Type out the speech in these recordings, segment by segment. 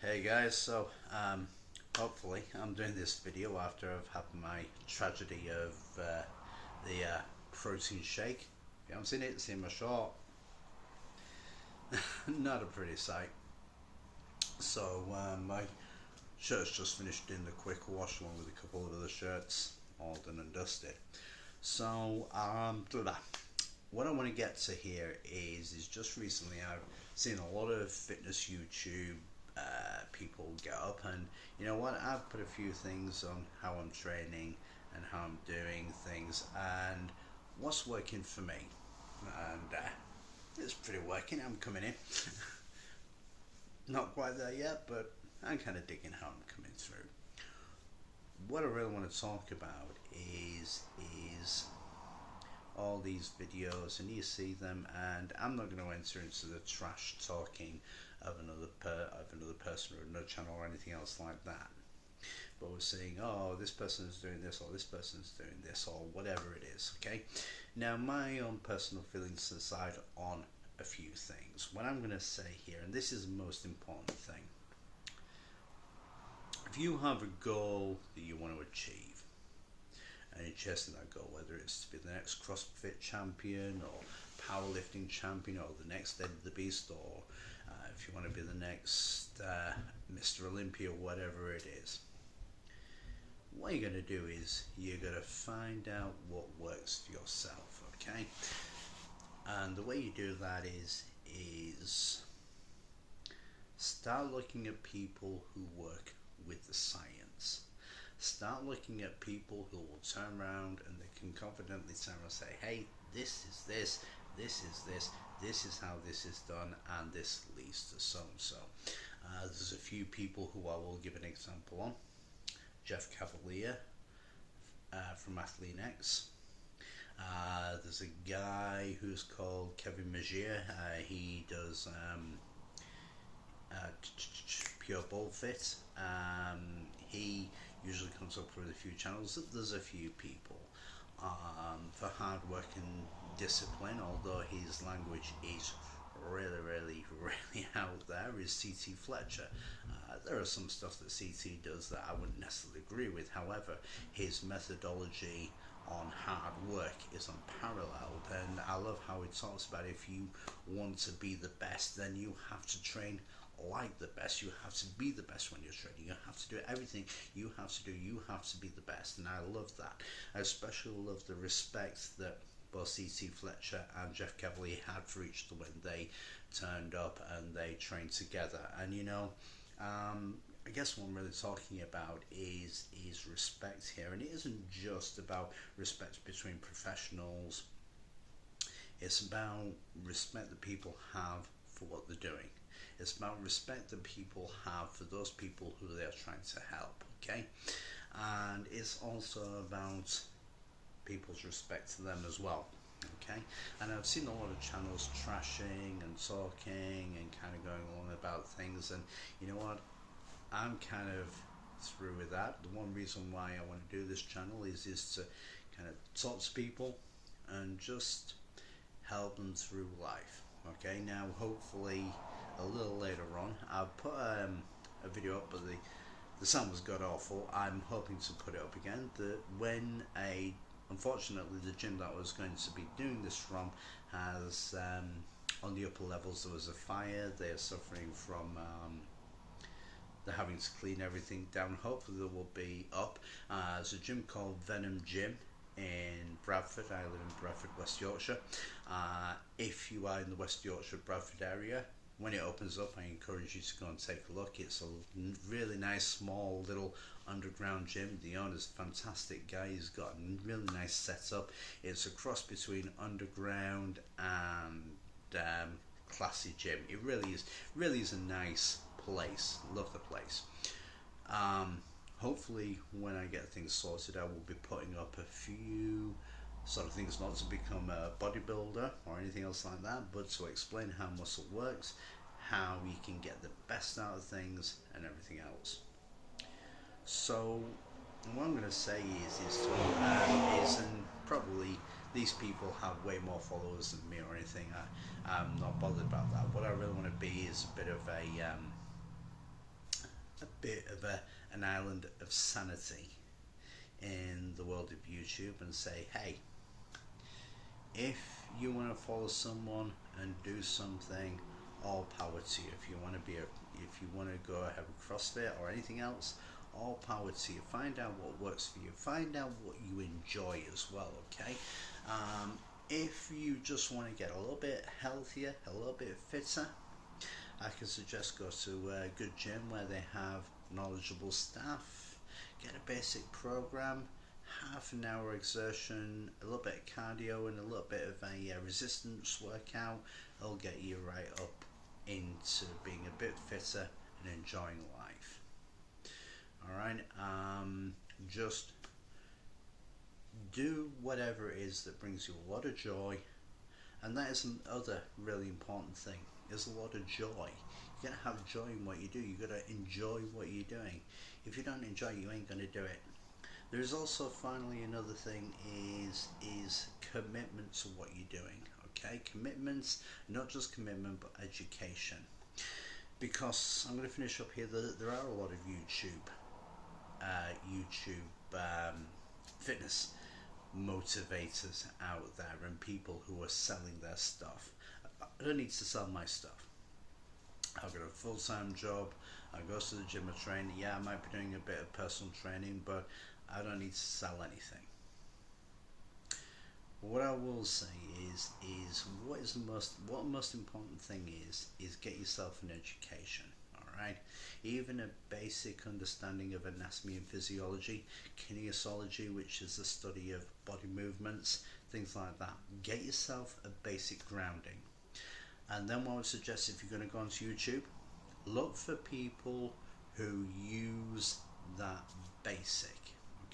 Hey guys, hopefully I'm doing this video after I've had my tragedy of the protein shake. If you haven't seen it, see my short. Not a pretty sight. My shirt's just finished doing the quick wash along with a couple of other shirts, all done and dusted. What I want to get to here is just recently I've seen a lot of fitness YouTube people get up, and you know what, I've put a few things on how I'm training and how I'm doing things and what's working for me, and it's pretty working. I'm coming in. Not quite there yet, but I'm kind of digging how I'm coming through. What I really want to talk about is all these videos, and you see them, and I'm not going to enter into the trash talking of another person or another channel or anything else like that. But we're saying, oh, this person is doing this, or this person is doing this, or whatever it is. Okay. Now, my own personal feelings aside on a few things, what I'm going to say here, and this is the most important thing: if you have a goal that you want to achieve, and you're chasing that goal, whether it's to be the next CrossFit champion or powerlifting champion or the next Ed the Beast, or if you want to be the next Mr. Olympia, whatever it is, what you're going to do is you're going to find out what works for yourself, okay? And the way you do that is start looking at people who work with the science. Start looking at people who will turn around and they can confidently turn around and say, hey, this is this, this is this, this is how this is done, and this leads to so and so. There's a few people who I will give an example on. Jeff Cavalier from Athlean X. There's a guy who's called Kevin Magia. He does Pure Ball Fit. He usually comes up with a few channels. There's a few people for hard work and discipline, although his language is really out there, is CT Fletcher. There are some stuff that CT does that I wouldn't necessarily agree with. However, his methodology on hard work is unparalleled, and I love how he talks about if you want to be the best, then you have to train like the best. You have to be the best when you're training. You have to do everything you have to do. You have to be the best, and I love that. I especially love the respect that both CT Fletcher and Jeff Cavalier had for each other when they turned up and they trained together. And you know, I guess what I'm really talking about is respect here, and it isn't just about respect between professionals. It's about respect that people have for what they're doing. It's about respect that people have for those people who they're trying to help, okay? And it's also about people's respect to them as well, okay? And I've seen a lot of channels trashing and talking and kind of going along about things, and you know what? I'm kind of through with that. The one reason why I want to do this channel is to kind of talk to people and just help them through life, okay? Now, hopefully, a little later on, I'll put a video up, but the sound was god awful. I'm hoping to put it up again. Unfortunately, the gym that I was going to be doing this from has on the upper levels there was a fire. They are suffering from they're having to clean everything down. Hopefully they will be up. There's a gym called Venom Gym in Bradford. I live in Bradford, West Yorkshire. If you are in the West Yorkshire Bradford area, when it opens up, I encourage you to go and take a look. It's a really nice small little underground gym. The owner's a fantastic guy. He's got a really nice setup. It's a cross between underground and classy gym. It really is a nice place. Love the place. Hopefully when I get things sorted, I will be putting up a few sort of things, not to become a bodybuilder or anything else like that, but to explain how muscle works, how you can get the best out of things and everything else. So what I'm going to say and probably these people have way more followers than me or anything. I'm not bothered about that. What I really want to be is a bit of a bit of an island of sanity in the world of YouTube and say, hey, if you want to follow someone and do something, all power to you. If you want to if you want to go have a CrossFit or anything else, all power to you. Find out what works for you. Find out what you enjoy as well. Okay. If you just want to get a little bit healthier, a little bit fitter, I can suggest go to a good gym where they have knowledgeable staff. Get a basic program, half an hour exertion, a little bit of cardio, and a little bit of a resistance workout. It'll get you right up into being a bit fitter and enjoying life. Alright, just do whatever it is that brings you a lot of joy, and that is another really important thing, is a lot of joy. You gotta have joy in what you do. You gotta enjoy what you're doing. If you don't enjoy it, you ain't gonna do it. There's also finally another thing is commitment to what you're doing. Okay, commitments, not just commitment but education. Because I'm going to finish up here. There are a lot of YouTube fitness motivators out there and people who are selling their stuff. I don't need to sell my stuff. I've got a full-time job. I go to the gym, I train. Yeah, I might be doing a bit of personal training, but I don't need to sell anything. What I will say is what the most important thing is get yourself an education. Alright? Even a basic understanding of anatomy and physiology, kinesiology, which is the study of body movements, things like that. Get yourself a basic grounding. And then what I would suggest, if you're going to go onto YouTube, look for people who use that basic.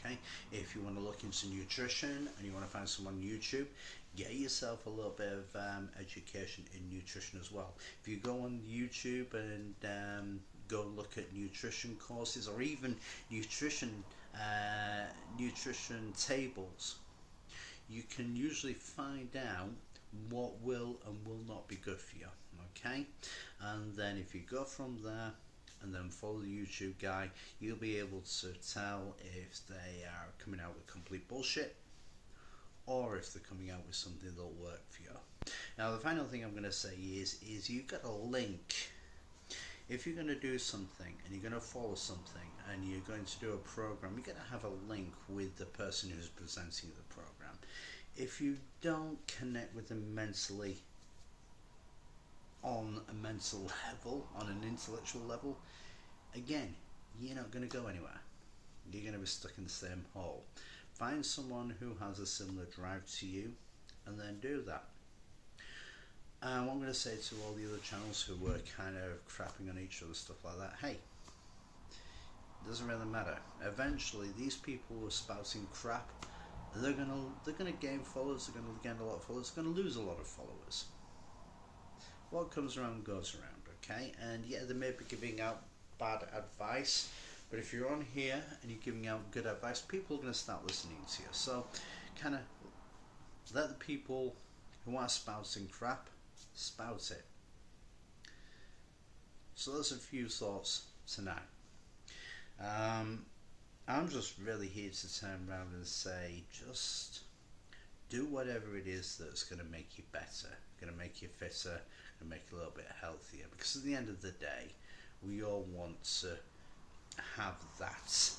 Okay, if you want to look into nutrition and you want to find someone on YouTube, get yourself a little bit of education in nutrition as well. If you go on YouTube and go look at nutrition courses or even nutrition tables, you can usually find out what will and will not be good for you. Okay, and then if you go from there and then follow the YouTube guy, you'll be able to tell if they are coming out with complete bullshit or if they're coming out with something that'll work for you. Now the final thing I'm going to say is you've got a link. If you're going to do something and you're going to follow something and you're going to do a program, you're going to have a link with the person who's presenting the program. If you don't connect with them mentally, on a mental level, on an intellectual level, again, you're not going to go anywhere. You're going to be stuck in the same hole. Find someone who has a similar drive to you and then do that. And what I'm going to say to all the other channels who were kind of crapping on each other, stuff like that, hey, it doesn't really matter. Eventually these people who are spouting crap, they're gonna gain followers, they're gonna gain a lot of followers, they're gonna lose a lot of followers. What comes around goes around, okay? And yeah, they may be giving out bad advice, but if you're on here and you're giving out good advice, people are going to start listening to you. So kind of let the people who are spouting crap spout it. So that's a few thoughts tonight. I'm just really here to turn around and say, just do whatever it is that's going to make you better, going to make you fitter, and make you a little bit healthier. Because at the end of the day, we all want to have that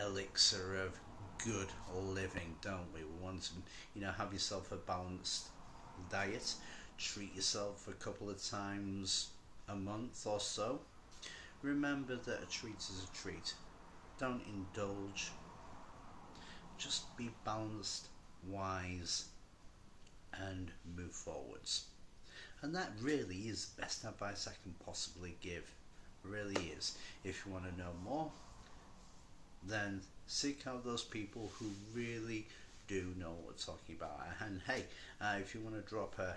elixir of good living, don't we? We want to, have yourself a balanced diet, treat yourself a couple of times a month or so. Remember that a treat is a treat. Don't indulge. Just be balanced, wise, and move forwards. And that really is the best advice I can possibly give. It really is. If you want to know more, then seek out those people who really do know what we're talking about. And hey, if you want to drop a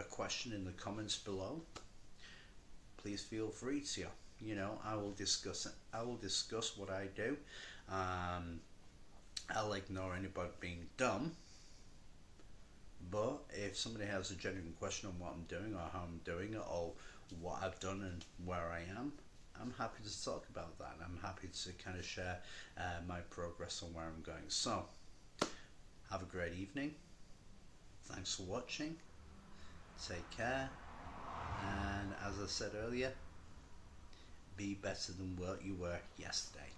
question in the comments below, please feel free to. I will discuss it. I will discuss what I do. I'll ignore anybody being dumb. But if somebody has a genuine question on what I'm doing or how I'm doing it or what I've done and where I am, I'm happy to talk about that. I'm happy to kind of share my progress on where I'm going. So, have a great evening. Thanks for watching. Take care. And as I said earlier, be better than what you were yesterday.